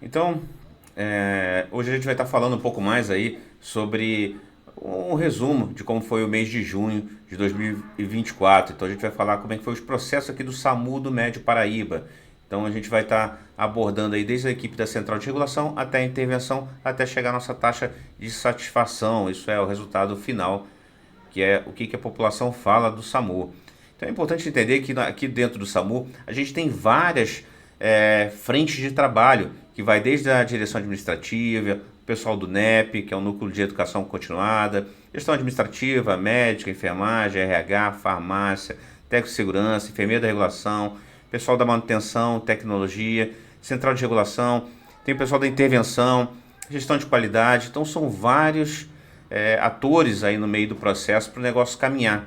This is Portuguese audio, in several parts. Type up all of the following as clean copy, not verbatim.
Então, hoje a gente vai estar falando um pouco mais aí sobre um resumo de como foi o mês de junho de 2024. Então a gente vai falar como é que foi os processos aqui do SAMU do Médio Paraíba. Então a gente vai estar abordando aí desde a equipe da Central de Regulação até a intervenção, até chegar à nossa taxa de satisfação. Isso é o resultado final, que é o que a população fala do SAMU. Então é importante entender que aqui dentro do SAMU a gente tem várias frentes de trabalho, que vai desde a direção administrativa, o pessoal do NEP, que é o Núcleo de Educação Continuada, gestão administrativa, médica, enfermagem, RH, farmácia, técnico de segurança, enfermeiro da regulação, pessoal da manutenção, tecnologia, central de regulação, tem o pessoal da intervenção, gestão de qualidade. Então são vários atores aí no meio do processo para o negócio caminhar.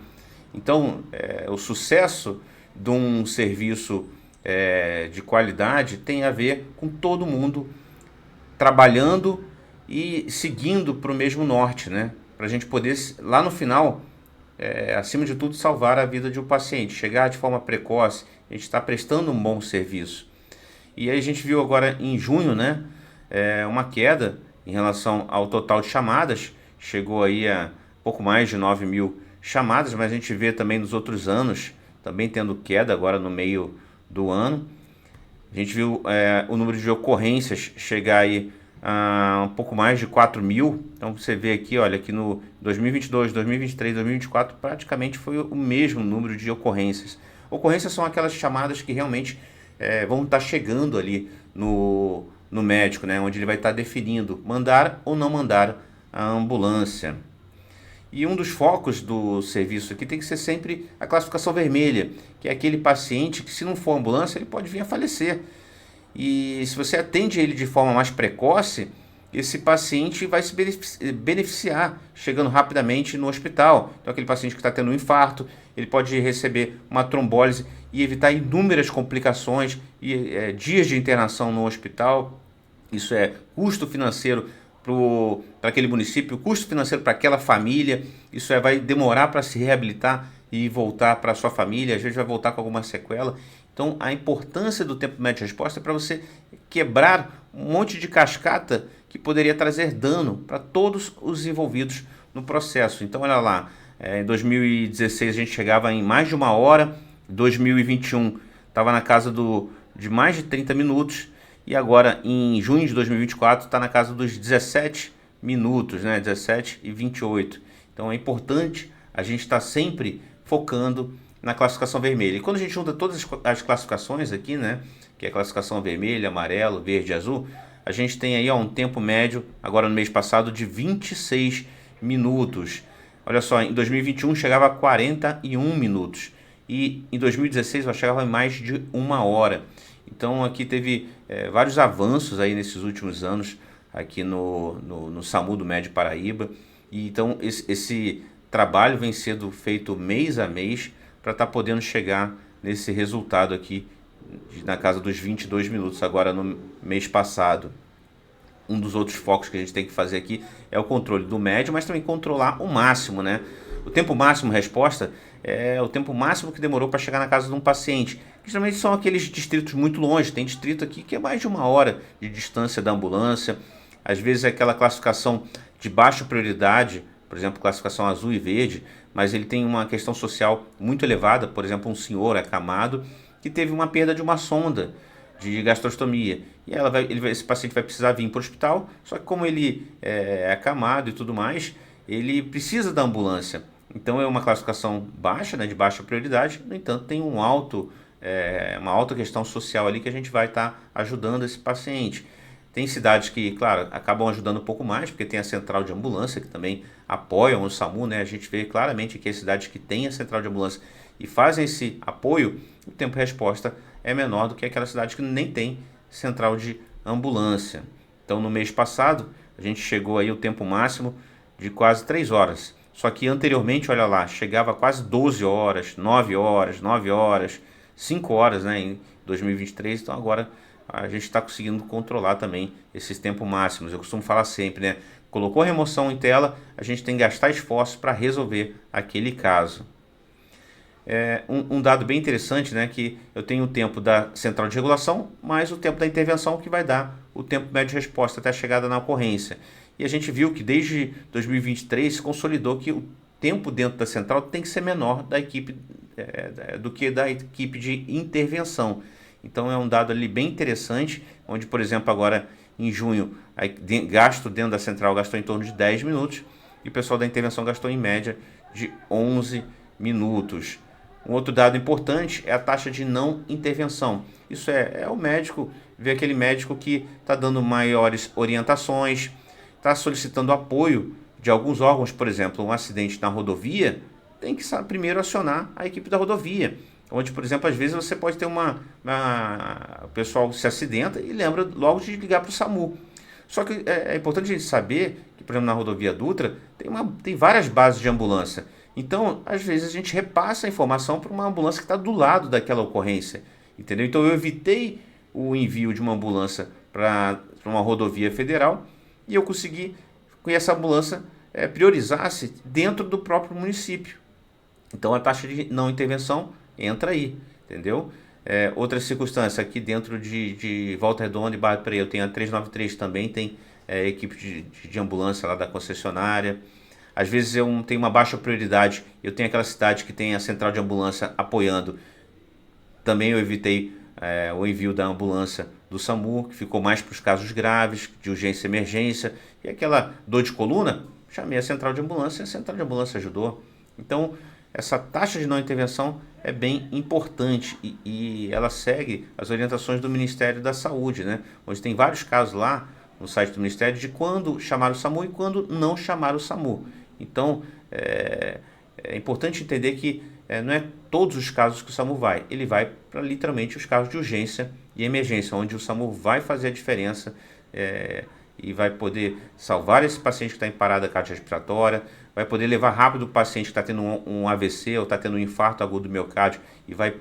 Então, o sucesso de um serviço de qualidade tem a ver com todo mundo trabalhando e seguindo para o mesmo norte, né? Para a gente poder, lá no final, acima de tudo, salvar a vida de um paciente, chegar de forma precoce, a gente está prestando um bom serviço. E aí a gente viu agora em junho, né, uma queda em relação ao total de chamadas, chegou aí a pouco mais de 9 mil chamadas, mas a gente vê também nos outros anos, também tendo queda agora no meio do ano. A gente viu o número de ocorrências chegar aí a um pouco mais de 4 mil. Então você vê aqui, olha, que no 2022, 2023, 2024 praticamente foi o mesmo número de ocorrências. Ocorrências são aquelas chamadas que realmente vão estar chegando ali no médico, né, onde ele vai estar definindo mandar ou não mandar a ambulância. E um dos focos do serviço aqui tem que ser sempre a classificação vermelha, que é aquele paciente que, se não for ambulância, ele pode vir a falecer. E se você atende ele de forma mais precoce, esse paciente vai se beneficiar chegando rapidamente no hospital. Então, aquele paciente que está tendo um infarto, ele pode receber uma trombólise e evitar inúmeras complicações e dias de internação no hospital. Isso é custo financeiro para aquele município, custo financeiro para aquela família. Isso vai demorar para se reabilitar e voltar para a sua família, às vezes vai voltar com alguma sequela. Então a importância do tempo médio de resposta é para você quebrar um monte de cascata que poderia trazer dano para todos os envolvidos no processo. Então olha lá, em 2016 a gente chegava em mais de uma hora, em 2021 estava na casa de mais de 30 minutos, e agora em junho de 2024 está na casa dos 17 minutos, né? 17 e 28. Então é importante a gente estar sempre focando na classificação vermelha. E quando a gente junta todas as classificações aqui, né, que é a classificação vermelha, amarelo, verde e azul, a gente tem aí um tempo médio, agora no mês passado, de 26 minutos. Olha só, em 2021 chegava a 41 minutos. E em 2016 ela chegava em mais de uma hora. Então aqui teve vários avanços aí nesses últimos anos aqui no SAMU do Médio Paraíba. E então esse trabalho vem sendo feito mês a mês para estar podendo chegar nesse resultado aqui na casa dos 22 minutos agora no mês passado. Um dos outros focos que a gente tem que fazer aqui é o controle do médio, mas também controlar o máximo, né? O tempo máximo resposta é o tempo máximo que demorou para chegar na casa de um paciente. Que geralmente são aqueles distritos muito longe. Tem distrito aqui que é mais de uma hora de distância da ambulância. Às vezes é aquela classificação de baixa prioridade, por exemplo, classificação azul e verde, mas ele tem uma questão social muito elevada. Por exemplo, um senhor acamado que teve uma perda de uma sonda de gastrostomia. E esse paciente vai precisar vir para o hospital, só que como ele é acamado e tudo mais, ele precisa da ambulância. Então é uma classificação baixa, né, de baixa prioridade, no entanto tem uma alta questão social ali que a gente vai estar ajudando esse paciente. Tem cidades que, claro, acabam ajudando um pouco mais, porque tem a central de ambulância, que também apoiam o SAMU, né? A gente vê claramente que as cidades que têm a central de ambulância e fazem esse apoio, o tempo de resposta é menor do que aquelas cidades que nem tem central de ambulância. Então, no mês passado, a gente chegou aí o tempo máximo de quase 3 horas. Só que anteriormente, olha lá, chegava a quase 12 horas, 9 horas, 9 horas, 5 horas, né, em 2023. Então agora a gente está conseguindo controlar também esses tempos máximos. Eu costumo falar sempre, né? Colocou a remoção em tela, a gente tem que gastar esforço para resolver aquele caso. Um dado bem interessante, né, que eu tenho o tempo da central de regulação mais o tempo da intervenção, que vai dar o tempo médio de resposta até a chegada na ocorrência. E a gente viu que desde 2023 se consolidou que o tempo dentro da central tem que ser menor da equipe do que da equipe de intervenção. Então é um dado ali bem interessante, onde, por exemplo, agora em junho, gasto dentro da central gastou em torno de 10 minutos e o pessoal da intervenção gastou em média de 11 minutos. Um outro dado importante é a taxa de não intervenção. Isso é o médico, ver aquele médico que está dando maiores orientações, está solicitando apoio de alguns órgãos, por exemplo, um acidente na rodovia, tem que primeiro acionar a equipe da rodovia. Onde, por exemplo, às vezes você pode ter o pessoal se acidenta e lembra logo de ligar para o SAMU. Só que é importante a gente saber que, por exemplo, na rodovia Dutra, tem várias bases de ambulância. Então, às vezes, a gente repassa a informação para uma ambulância que está do lado daquela ocorrência. Entendeu? Então, eu evitei o envio de uma ambulância para uma rodovia federal e eu consegui que essa ambulância priorizasse dentro do próprio município. Então, a taxa de não intervenção entra aí, entendeu? Outra circunstância, aqui dentro de Volta Redonda e Barra Preto, eu tenho a 393 também, tem equipe de ambulância lá da concessionária. Às vezes eu tenho uma baixa prioridade, eu tenho aquela cidade que tem a central de ambulância apoiando. Também eu evitei o envio da ambulância do SAMU, que ficou mais para os casos graves, de urgência e emergência. E aquela dor de coluna, chamei a central de ambulância e a central de ambulância ajudou. Então, essa taxa de não intervenção é bem importante e ela segue as orientações do Ministério da Saúde, né? Onde tem vários casos lá no site do Ministério de quando chamar o SAMU e quando não chamar o SAMU. Então, é importante entender que não é todos os casos que o SAMU vai. Ele vai para literalmente os casos de urgência e emergência, onde o SAMU vai fazer a diferença e vai poder salvar esse paciente que está em parada cardiorrespiratória, vai poder levar rápido o paciente que está tendo um AVC ou está tendo um infarto agudo do miocárdio e vai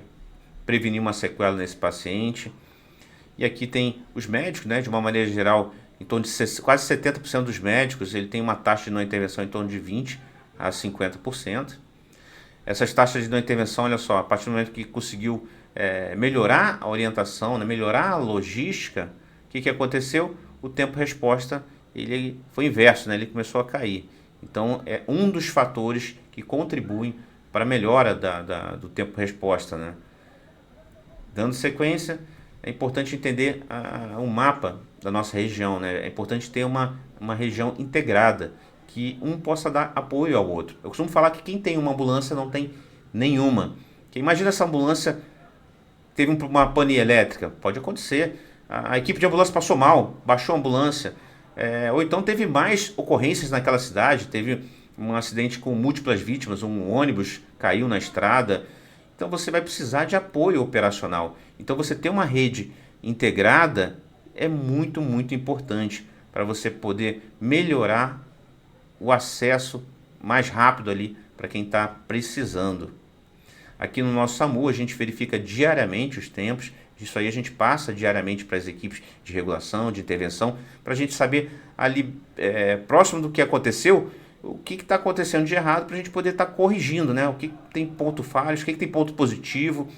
prevenir uma sequela nesse paciente. E aqui tem os médicos, né, de uma maneira geral, em torno de quase 70% dos médicos, ele tem uma taxa de não intervenção em torno de 20% a 50%. Essas taxas de não intervenção, olha só, a partir do momento que conseguiu melhorar a orientação, né, melhorar a logística, o que aconteceu? O tempo-resposta ele foi inverso, né, ele começou a cair. Então, é um dos fatores que contribuem para a melhora do tempo-resposta, né? Dando sequência, é importante entender o mapa da nossa região, né? É importante ter uma região integrada, que um possa dar apoio ao outro. Eu costumo falar que quem tem uma ambulância não tem nenhuma. Que imagina essa ambulância teve uma pane elétrica, pode acontecer. A equipe de ambulância passou mal, baixou a ambulância, ou então teve mais ocorrências naquela cidade, teve um acidente com múltiplas vítimas, um ônibus caiu na estrada. Então você vai precisar de apoio operacional. Então você ter uma rede integrada é muito, muito importante para você poder melhorar o acesso mais rápido ali para quem está precisando. Aqui no nosso SAMU a gente verifica diariamente os tempos, isso aí a gente passa diariamente para as equipes de regulação, de intervenção, para a gente saber ali, próximo do que aconteceu, o que está acontecendo de errado, para a gente poder estar corrigindo, né? O que tem ponto falho, o que tem ponto positivo,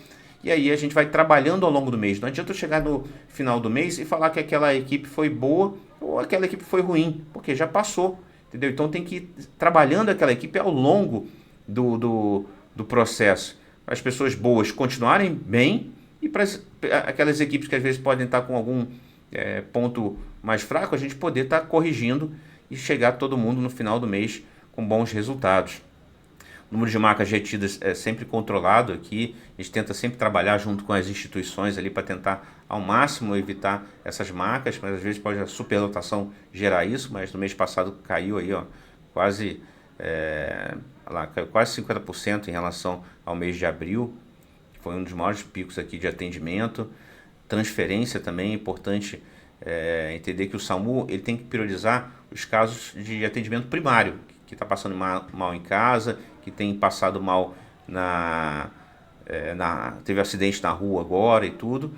e aí a gente vai trabalhando ao longo do mês. Não adianta eu chegar no final do mês e falar que aquela equipe foi boa ou aquela equipe foi ruim, porque já passou, entendeu? Então tem que ir trabalhando aquela equipe ao longo do processo, para as pessoas boas continuarem bem e para aquelas equipes que às vezes podem estar com algum ponto mais fraco, a gente poder estar corrigindo e chegar todo mundo no final do mês com bons resultados. O número de marcas retidas é sempre controlado aqui, a gente tenta sempre trabalhar junto com as instituições ali para tentar ao máximo evitar essas marcas, mas às vezes pode a superlotação gerar isso, mas no mês passado caiu aí, ó, quase 50% em relação ao mês de abril, que foi um dos maiores picos aqui de atendimento. Transferência também é importante entender que o SAMU ele tem que priorizar os casos de atendimento primário, que está passando mal em casa, que tem passado mal teve acidente na rua agora e tudo,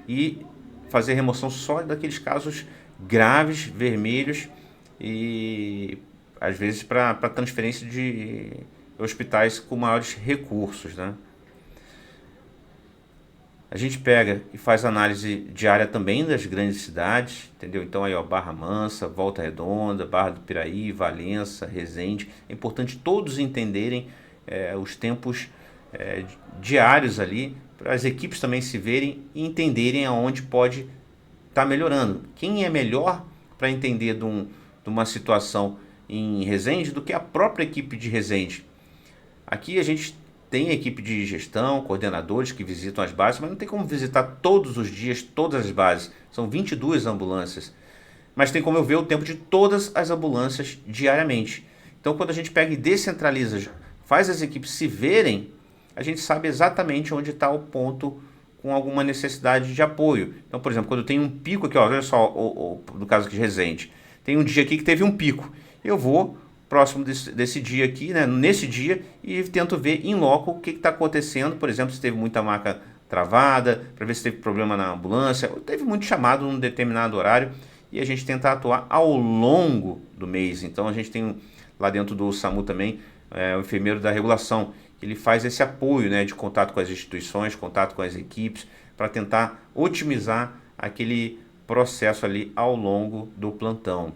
e fazer remoção só daqueles casos graves, vermelhos, e às vezes para transferência de hospitais com maiores recursos, né? A gente pega e faz análise diária também das grandes cidades, entendeu? Então aí, ó, Barra Mansa, Volta Redonda, Barra do Piraí, Valença, Resende. É importante todos entenderem os tempos diários ali, para as equipes também se verem e entenderem aonde pode estar melhorando. Quem é melhor para entender de uma situação em Resende do que a própria equipe de Resende? Aqui a gente tem equipe de gestão, coordenadores que visitam as bases, mas não tem como visitar todos os dias todas as bases. São 22 ambulâncias. Mas tem como eu ver o tempo de todas as ambulâncias diariamente. Então, quando a gente pega e descentraliza, faz as equipes se verem, a gente sabe exatamente onde está o ponto com alguma necessidade de apoio. Então, por exemplo, quando tem um pico aqui, ó, olha só, no caso aqui de Resende, tem um dia aqui que teve um pico. Eu vou próximo desse dia aqui, né, nesse dia, e tento ver em loco o que está acontecendo, por exemplo, se teve muita maca travada, para ver se teve problema na ambulância, ou teve muito chamado num determinado horário, e a gente tenta atuar ao longo do mês. Então a gente tem lá dentro do SAMU também o enfermeiro da regulação, ele faz esse apoio, né, de contato com as instituições, contato com as equipes, para tentar otimizar aquele processo ali ao longo do plantão.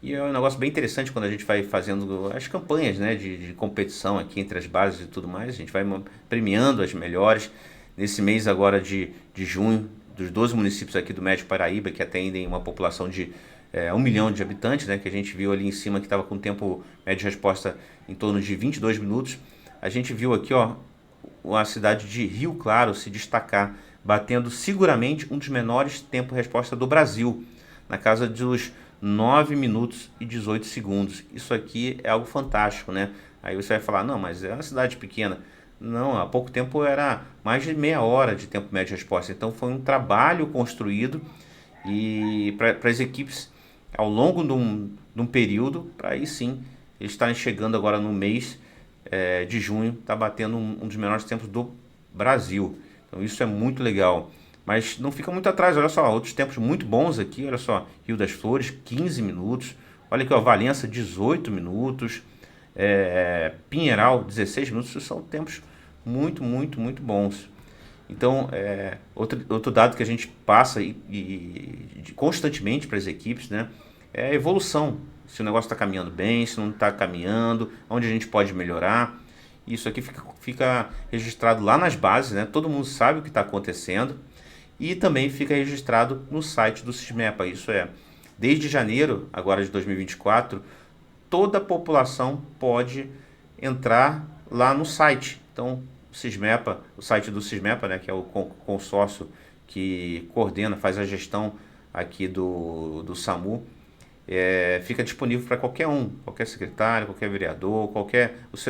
E é um negócio bem interessante quando a gente vai fazendo as campanhas, né, de competição aqui entre as bases e tudo mais. A gente vai premiando as melhores. Nesse mês agora de junho, dos 12 municípios aqui do Médio Paraíba, que atendem uma população de 1 milhão de habitantes, né, que a gente viu ali em cima que estava com tempo médio de resposta em torno de 22 minutos. A gente viu aqui, ó, a cidade de Rio Claro se destacar, batendo seguramente um dos menores tempos de resposta do Brasil, na casa dos 9 minutos e 18 segundos. Isso aqui é algo fantástico, né? Aí você vai falar, não, mas é uma cidade pequena. Não, há pouco tempo era mais de meia hora de tempo médio de resposta. Então foi um trabalho construído e para as equipes ao longo de um período, para aí sim eles estarem chegando agora no mês de junho, está batendo um dos menores tempos do Brasil. Então isso é muito legal. Mas não fica muito atrás, olha só, outros tempos muito bons aqui, olha só, Rio das Flores, 15 minutos, olha aqui, ó, Valença, 18 minutos, Pinheiral, 16 minutos, isso são tempos muito, muito, muito bons. Então, outro dado que a gente passa constantemente para as equipes, né, é a evolução, se o negócio está caminhando bem, se não está caminhando, onde a gente pode melhorar. Isso aqui fica registrado lá nas bases, né, todo mundo sabe o que está acontecendo. E também fica registrado no site do SISMEPA. Isso é, desde janeiro, agora de 2024, toda a população pode entrar lá no site. Então, o site do SISMEPA, né, que é o consórcio que coordena, faz a gestão aqui do SAMU, fica disponível para qualquer secretário, qualquer vereador,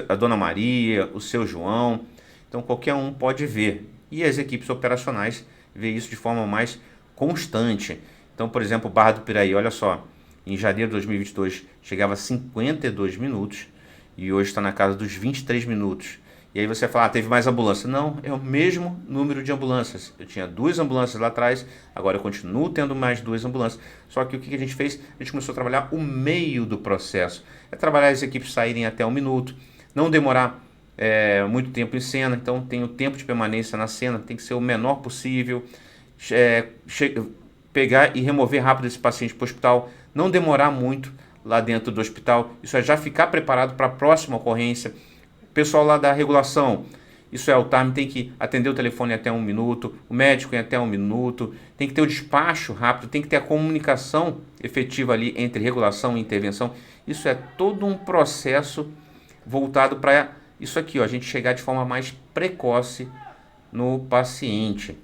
a Dona Maria, o seu João. Então, qualquer um pode ver. E as equipes operacionais ver isso de forma mais constante. Então, por exemplo, Barra do Piraí, olha só, em janeiro de 2022 chegava a 52 minutos e hoje está na casa dos 23 minutos. E aí você fala, teve mais ambulância. Não, é o mesmo número de ambulâncias. Eu tinha 2 ambulâncias lá atrás, agora eu continuo tendo mais 2 ambulâncias. Só que o que a gente fez? A gente começou a trabalhar o meio do processo. É trabalhar as equipes saírem até 1 minuto, não demorar muito tempo em cena, então tem o tempo de permanência na cena, tem que ser o menor possível, pegar e remover rápido esse paciente para o hospital, não demorar muito lá dentro do hospital, isso é já ficar preparado para a próxima ocorrência. O pessoal lá da regulação, isso é o time, tem que atender o telefone até 1 minuto, o médico em até 1 minuto, tem que ter o despacho rápido, tem que ter a comunicação efetiva ali entre regulação e intervenção. Isso é todo um processo voltado para isso aqui, ó, a gente chegar de forma mais precoce no paciente.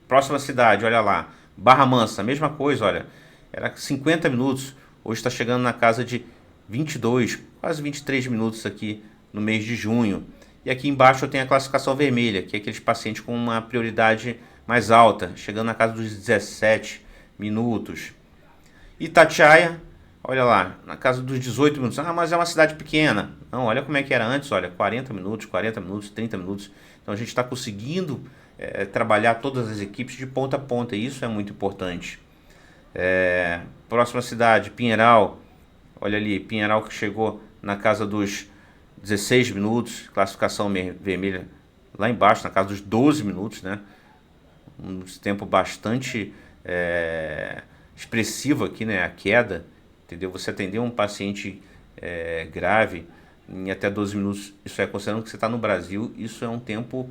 Próxima cidade, olha lá, Barra Mansa, mesma coisa, olha, era 50 minutos, hoje está chegando na casa de 22, quase 23 minutos aqui no mês de junho. E aqui embaixo eu tenho a classificação vermelha, que é aqueles pacientes com uma prioridade mais alta, chegando na casa dos 17 minutos. Itatiaia, olha lá, na casa dos 18 minutos. Ah, mas é uma cidade pequena. Não, olha como é que era antes, olha, 40 minutos, 30 minutos. Então a gente está conseguindo trabalhar todas as equipes de ponta a ponta, e isso é muito importante. Próxima cidade, Pinheiral. Olha ali, Pinheiral que chegou na casa dos 16 minutos, classificação vermelha lá embaixo, na casa dos 12 minutos, né? Um tempo bastante expressivo aqui, né? A queda, entendeu? Você atender um paciente grave em até 12 minutos, isso é, considerando que você está no Brasil, isso é um tempo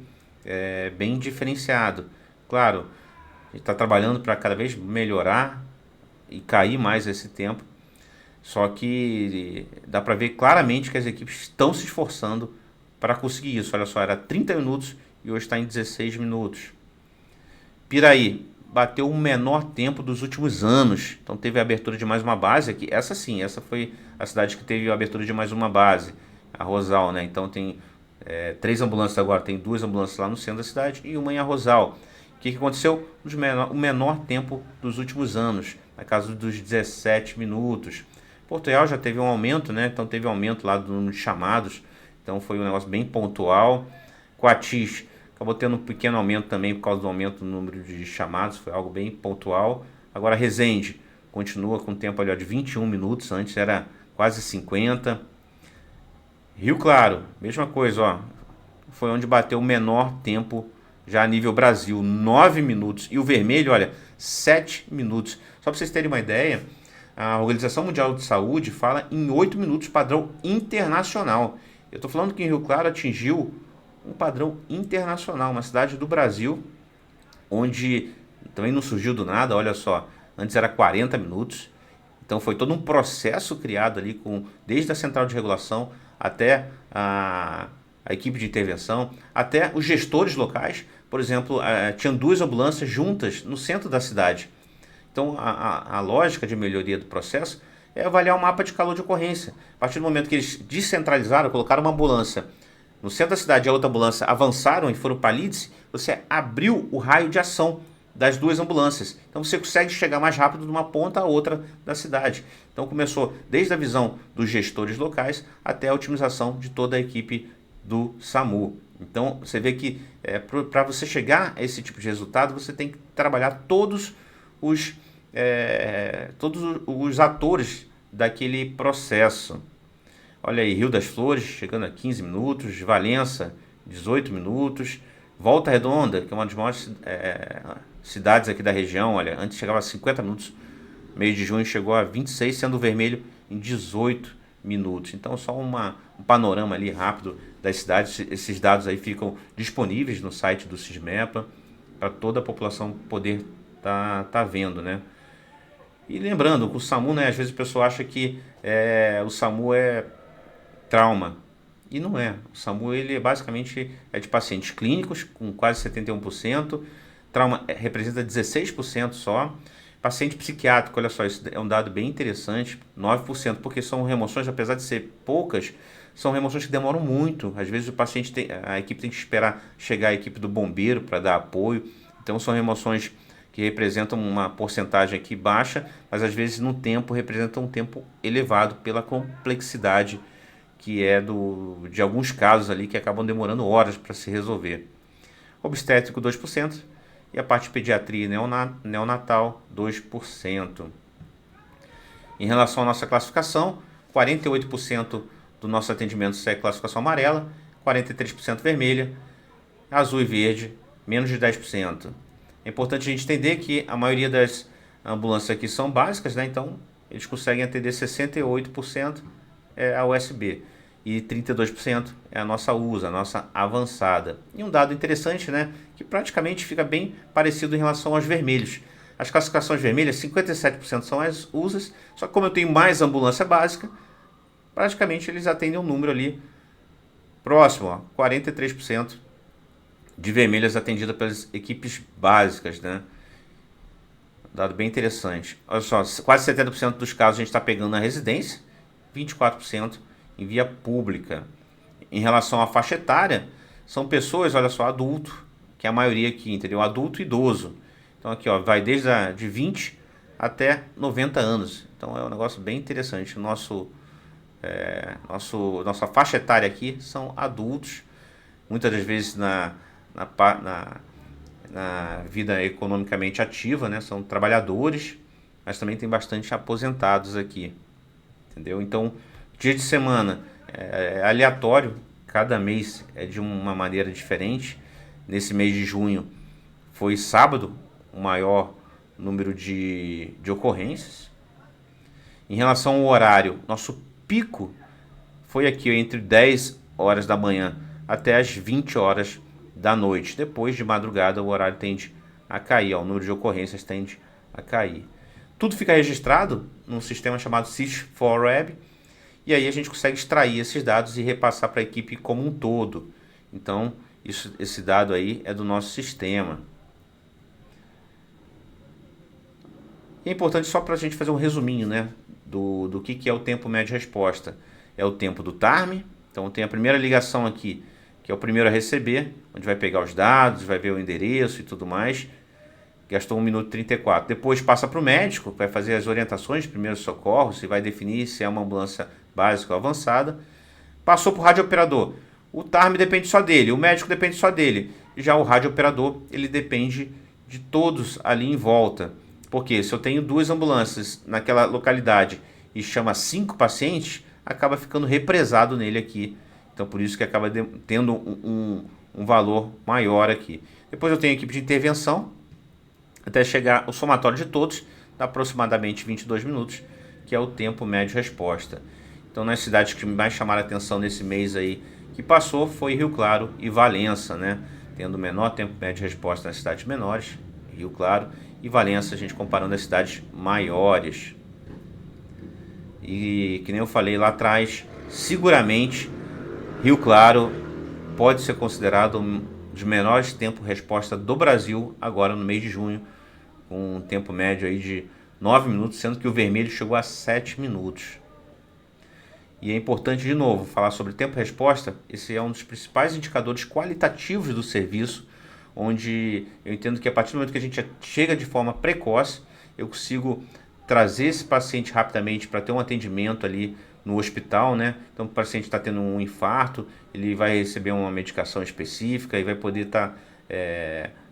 bem diferenciado. Claro, a gente está trabalhando para cada vez melhorar e cair mais esse tempo, só que dá para ver claramente que as equipes estão se esforçando para conseguir isso. Olha só, era 30 minutos e hoje está em 16 minutos. Piraí bateu o menor tempo dos últimos anos. Então teve a abertura de mais uma base aqui. Essa sim, essa foi a cidade que teve a abertura de mais uma base, a Rosal, né? Então tem 3 ambulâncias agora, tem 2 ambulâncias lá no centro da cidade e uma em Arrozal. O que aconteceu? O menor tempo dos últimos anos, na casa dos 17 minutos. Porto Real já teve um aumento, né? Então teve um aumento lá do número de chamados. Então foi um negócio bem pontual. Coatis acabou tendo um pequeno aumento também por causa do aumento do número de chamados. Foi algo bem pontual. Agora Resende continua com um tempo ali, ó, de 21 minutos. Antes era quase 50. Rio Claro, mesma coisa, ó. Foi onde bateu o menor tempo já a nível Brasil, 9 minutos. E o vermelho, olha, 7 minutos. Só para vocês terem uma ideia, a Organização Mundial de Saúde fala em 8 minutos, padrão internacional. Eu estou falando que em Rio Claro atingiu um padrão internacional, uma cidade do Brasil, onde também não surgiu do nada, olha só, antes era 40 minutos. Então foi todo um processo criado ali, desde a central de regulação até a equipe de intervenção, até os gestores locais. Por exemplo, tinham 2 ambulâncias juntas no centro da cidade. Então a lógica de melhoria do processo é avaliar o mapa de calor de ocorrência. A partir do momento que eles descentralizaram, colocaram uma ambulância no centro da cidade e a outra ambulância avançaram e foram para Lídice, você abriu o raio de ação das 2 ambulâncias. Então você consegue chegar mais rápido de uma ponta a outra da cidade. Então começou desde a visão dos gestores locais até a otimização de toda a equipe do SAMU. Então você vê que para você chegar a esse tipo de resultado, você tem que trabalhar todos os atores daquele processo. Olha aí, Rio das Flores chegando a 15 minutos, Valença 18 minutos, Volta Redonda, que é uma das maiores cidades aqui da região, olha, antes chegava a 50 minutos, mês de junho chegou a 26, sendo o vermelho em 18 minutos. Então só um panorama ali rápido das cidades. Esses dados aí ficam disponíveis no site do Sismepa para toda a população poder tá vendo, né? E lembrando, o SAMU, né, às vezes o pessoal acha que o SAMU é trauma. E não é. O SAMU ele basicamente é de pacientes clínicos, com quase 71%. Trauma representa 16% só. Paciente psiquiátrico, olha só, isso é um dado bem interessante, 9%, porque são remoções, apesar de ser poucas, são remoções que demoram muito. Às vezes a equipe tem que esperar chegar a equipe do bombeiro para dar apoio. Então são remoções que representam uma porcentagem aqui baixa, mas às vezes no tempo representam um tempo elevado pela complexidade que é de alguns casos ali que acabam demorando horas para se resolver. Obstétrico 2% e a parte de pediatria e neonatal 2%. Em relação à nossa classificação, 48% do nosso atendimento segue classificação amarela, 43% vermelha, azul e verde, menos de 10%. É importante a gente entender que a maioria das ambulâncias aqui são básicas, né? Então eles conseguem atender 68% a USB e 32% é a nossa USA, a nossa avançada. E um dado interessante, né, que praticamente fica bem parecido em relação aos vermelhos. As classificações vermelhas, 57% são as USAs, só que como eu tenho mais ambulância básica, praticamente eles atendem um número ali próximo, ó, 43% de vermelhas atendidas pelas equipes básicas, né? Dado bem interessante. Olha só, quase 70% dos casos a gente está pegando na residência, 24% em via pública. Em relação à faixa etária, são pessoas, olha só, adulto, que é a maioria aqui, entendeu? Adulto e idoso. Então aqui, ó, vai desde de 20 até 90 anos. Então é um negócio bem interessante. Nossa faixa etária aqui são adultos, muitas das vezes na vida economicamente ativa, né? São trabalhadores, mas também tem bastante aposentados aqui, entendeu? Então, dia de semana é aleatório, cada mês é de uma maneira diferente. nesse mês de junho foi sábado, o maior número de ocorrências. Em relação ao horário, nosso pico foi aqui entre 10 horas da manhã até as 20 horas da noite. Depois de madrugada o horário tende a cair, o número de ocorrências tende a cair. Tudo fica registrado num sistema chamado Sys4Web, e aí a gente consegue extrair esses dados e repassar para a equipe como um todo. Então, esse dado aí é do nosso sistema. E é importante só para a gente fazer um resuminho, né, do que é o tempo médio de resposta. É o tempo do TARM, então tem a primeira ligação aqui, que é o primeiro a receber, onde vai pegar os dados, vai ver o endereço e tudo mais. Gastou 1 minuto e 34. Depois passa para o médico, vai fazer as orientações de primeiros socorros, se vai definir se é uma ambulância básica ou avançada. Passou para o radiooperador. O TARM depende só dele, o médico depende só dele. Já o radiooperador, ele depende de todos ali em volta. Porque se eu tenho 2 ambulâncias naquela localidade e chama 5 pacientes, acaba ficando represado nele aqui. Então por isso que acaba tendo um valor maior aqui. Depois eu tenho a equipe de intervenção, até chegar o somatório de todos, dá aproximadamente 22 minutos, que é o tempo médio de resposta. Então nas cidades que mais chamaram a atenção nesse mês aí que passou foi Rio Claro e Valença, né? Tendo o menor tempo médio de resposta nas cidades menores, Rio Claro e Valença, a gente comparando as cidades maiores. E que nem eu falei lá atrás, seguramente Rio Claro pode ser considerado um dos menores tempos de resposta do Brasil agora no mês de junho, com um tempo médio aí de 9 minutos, sendo que o vermelho chegou a 7 minutos. E é importante, de novo, falar sobre tempo de resposta. Esse é um dos principais indicadores qualitativos do serviço, onde eu entendo que a partir do momento que a gente chega de forma precoce, eu consigo trazer esse paciente rapidamente para ter um atendimento ali no hospital, né? Então o paciente está tendo um infarto, ele vai receber uma medicação específica e vai poder estar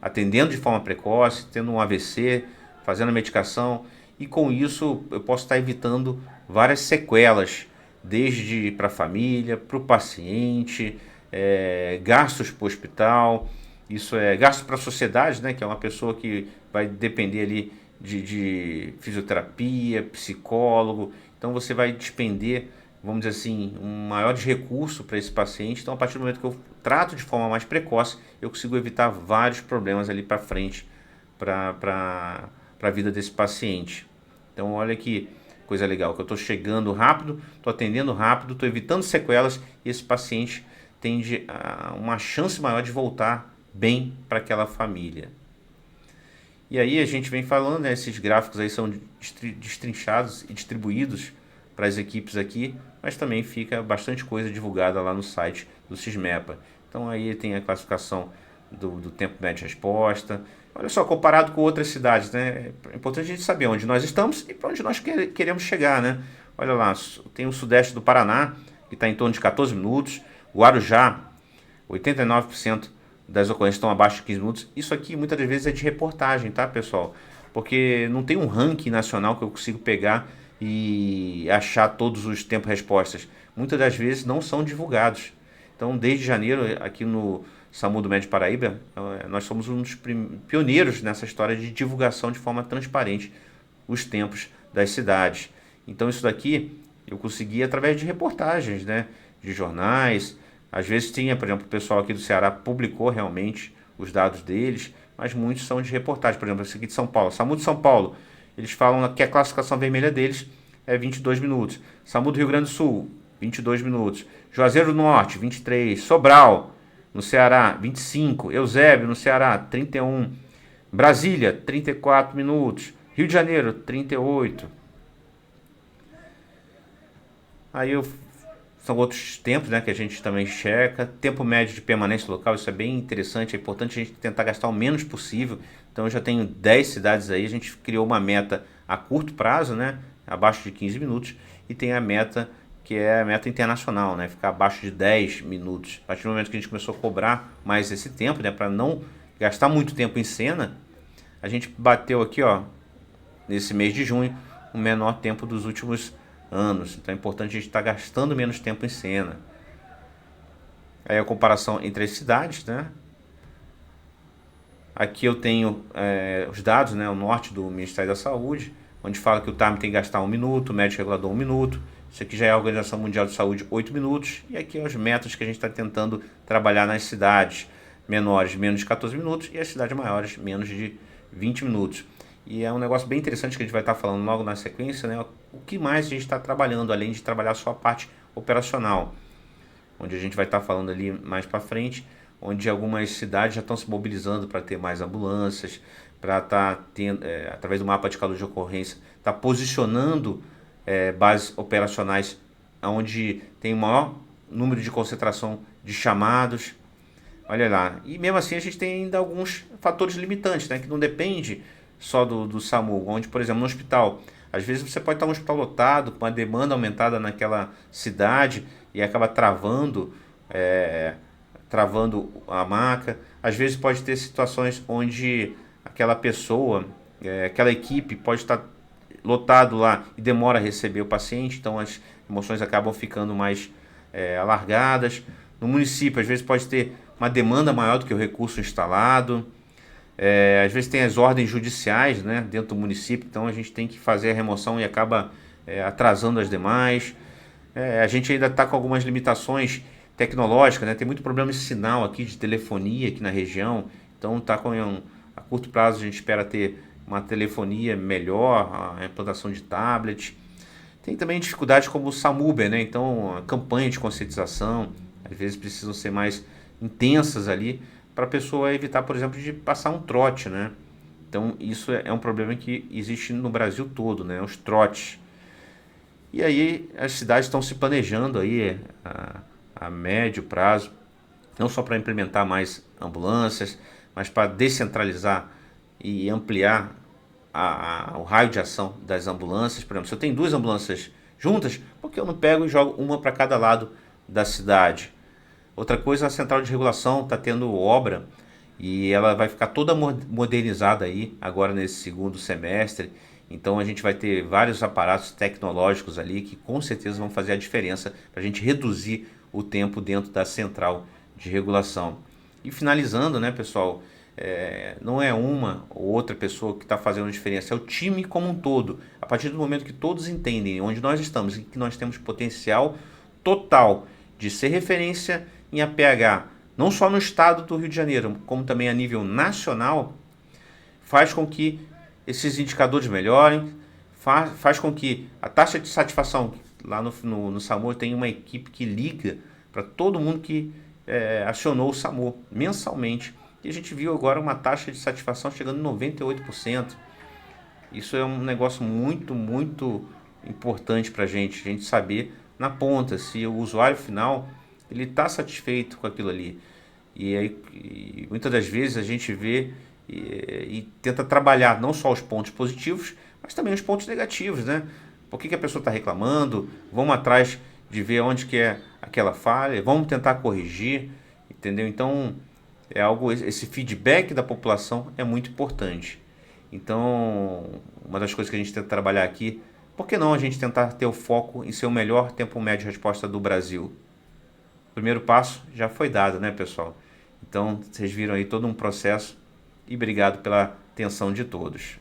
atendendo de forma precoce, tendo um AVC, fazendo a medicação, e com isso eu posso estar evitando várias sequelas, desde para a família, para o paciente, gastos para o hospital, isso é gasto para a sociedade, né, que é uma pessoa que vai depender ali de fisioterapia, psicólogo, então você vai despender, vamos dizer assim, um maior recurso para esse paciente. Então a partir do momento que eu trato de forma mais precoce, eu consigo evitar vários problemas ali para frente, para a vida desse paciente. Então olha que coisa legal, que eu estou chegando rápido, estou atendendo rápido, estou evitando sequelas, e esse paciente tende a uma chance maior de voltar bem para aquela família. E aí a gente vem falando, né, esses gráficos aí são destrinchados e distribuídos para as equipes aqui, mas também fica bastante coisa divulgada lá no site do Sysmepa. Então aí tem a classificação do tempo médio de resposta. Olha só, comparado com outras cidades, né? É importante a gente saber onde nós estamos e para onde nós queremos chegar, né? Olha lá, tem o sudeste do Paraná, que está em torno de 14 minutos. Guarujá, 89% das ocorrências estão abaixo de 15 minutos. Isso aqui muitas das vezes é de reportagem, tá, pessoal? Porque não tem um ranking nacional que eu consigo pegar e achar todos os tempos-respostas. Muitas das vezes não são divulgados. Então, desde janeiro, aqui no SAMU do Médio Paraíba, nós somos um dos pioneiros nessa história de divulgação de forma transparente os tempos das cidades. Então, isso daqui eu consegui através de reportagens, né, de jornais. Às vezes tinha, por exemplo, o pessoal aqui do Ceará publicou realmente os dados deles, mas muitos são de reportagem. Por exemplo, esse aqui de São Paulo, SAMU de São Paulo, eles falam que a classificação vermelha deles é 22 minutos. SAMU do Rio Grande do Sul, 22 minutos. Juazeiro do Norte, 23. Sobral, no Ceará, 25. Eusébio, no Ceará, 31. Brasília, 34 minutos. Rio de Janeiro, 38. Aí são outros tempos, né, que a gente também checa. Tempo médio de permanência local, isso é bem interessante. É importante a gente tentar gastar o menos possível. Então eu já tenho 10 cidades aí. A gente criou uma meta a curto prazo, né, abaixo de 15 minutos. E tem a meta que é a meta internacional, né, ficar abaixo de 10 minutos. A partir do momento que a gente começou a cobrar mais esse tempo, né, para não gastar muito tempo em cena, a gente bateu aqui, ó, nesse mês de junho, o menor tempo dos últimos anos. Então é importante a gente estar gastando menos tempo em cena. Aí a comparação entre as cidades, né? Aqui eu tenho os dados, né, o norte do Ministério da Saúde, onde fala que o time tem que gastar 1 minuto, o médico regulador 1 minuto. Isso aqui já é a Organização Mundial de Saúde, 8 minutos. E aqui é os métodos que a gente está tentando trabalhar nas cidades menores, menos de 14 minutos, e as cidades maiores, menos de 20 minutos. E é um negócio bem interessante que a gente vai estar falando logo na sequência, né? O que mais a gente está trabalhando, além de trabalhar só a parte operacional, onde a gente vai estar falando ali mais para frente, onde algumas cidades já estão se mobilizando para ter mais ambulâncias, para estar tendo, através do mapa de calor de ocorrência, estar posicionando bases operacionais onde tem o maior número de concentração de chamados. Olha lá, e mesmo assim a gente tem ainda alguns fatores limitantes, né, que não depende só do SAMU, onde, por exemplo, no hospital, às vezes você pode estar no hospital lotado, com a demanda aumentada naquela cidade e acaba travando a maca. Às vezes pode ter situações onde aquela pessoa, aquela equipe pode estar lotado lá e demora a receber o paciente, então as emoções acabam ficando mais alargadas. No município, às vezes pode ter uma demanda maior do que o recurso instalado. Às vezes tem as ordens judiciais, né, dentro do município, então a gente tem que fazer a remoção e acaba atrasando as demais. A gente ainda está com algumas limitações tecnológicas, né? Tem muito problema de sinal aqui, de telefonia aqui na região, então tá a curto prazo a gente espera ter uma telefonia melhor, a implantação de tablet. Tem também dificuldades como o SAMUBER, né? Então a campanha de conscientização às vezes precisam ser mais intensas ali para a pessoa evitar, por exemplo, de passar um trote, né? Então isso é um problema que existe no Brasil todo, né? Os trotes. E aí as cidades estão se planejando aí a médio prazo, não só para implementar mais ambulâncias, mas para descentralizar e ampliar o raio de ação das ambulâncias. Por exemplo, se eu tenho duas ambulâncias juntas, por que eu não pego e jogo uma para cada lado da cidade? Outra coisa, a central de regulação está tendo obra e ela vai ficar toda modernizada aí agora nesse segundo semestre. Então a gente vai ter vários aparatos tecnológicos ali que com certeza vão fazer a diferença para a gente reduzir o tempo dentro da central de regulação. E finalizando, né, pessoal, não é uma ou outra pessoa que está fazendo a diferença, é o time como um todo. A partir do momento que todos entendem onde nós estamos e que nós temos potencial total de ser referência em APH, não só no estado do Rio de Janeiro, como também a nível nacional, faz com que esses indicadores melhorem, faz com que a taxa de satisfação lá no SAMU tenha uma equipe que liga para todo mundo que acionou o SAMU mensalmente. E a gente viu agora uma taxa de satisfação chegando em 98%. Isso é um negócio muito, muito importante para a gente saber na ponta se o usuário final ele está satisfeito com aquilo ali. E muitas das vezes a gente vê e tenta trabalhar não só os pontos positivos, mas também os pontos negativos, né? Por que a pessoa está reclamando? Vamos atrás de ver onde que é aquela falha, vamos tentar corrigir, entendeu? Então, esse feedback da população é muito importante. Então, uma das coisas que a gente tenta trabalhar aqui, por que não a gente tentar ter o foco em ser o melhor tempo médio de resposta do Brasil? O primeiro passo já foi dado, né, pessoal? Então, vocês viram aí todo um processo e obrigado pela atenção de todos.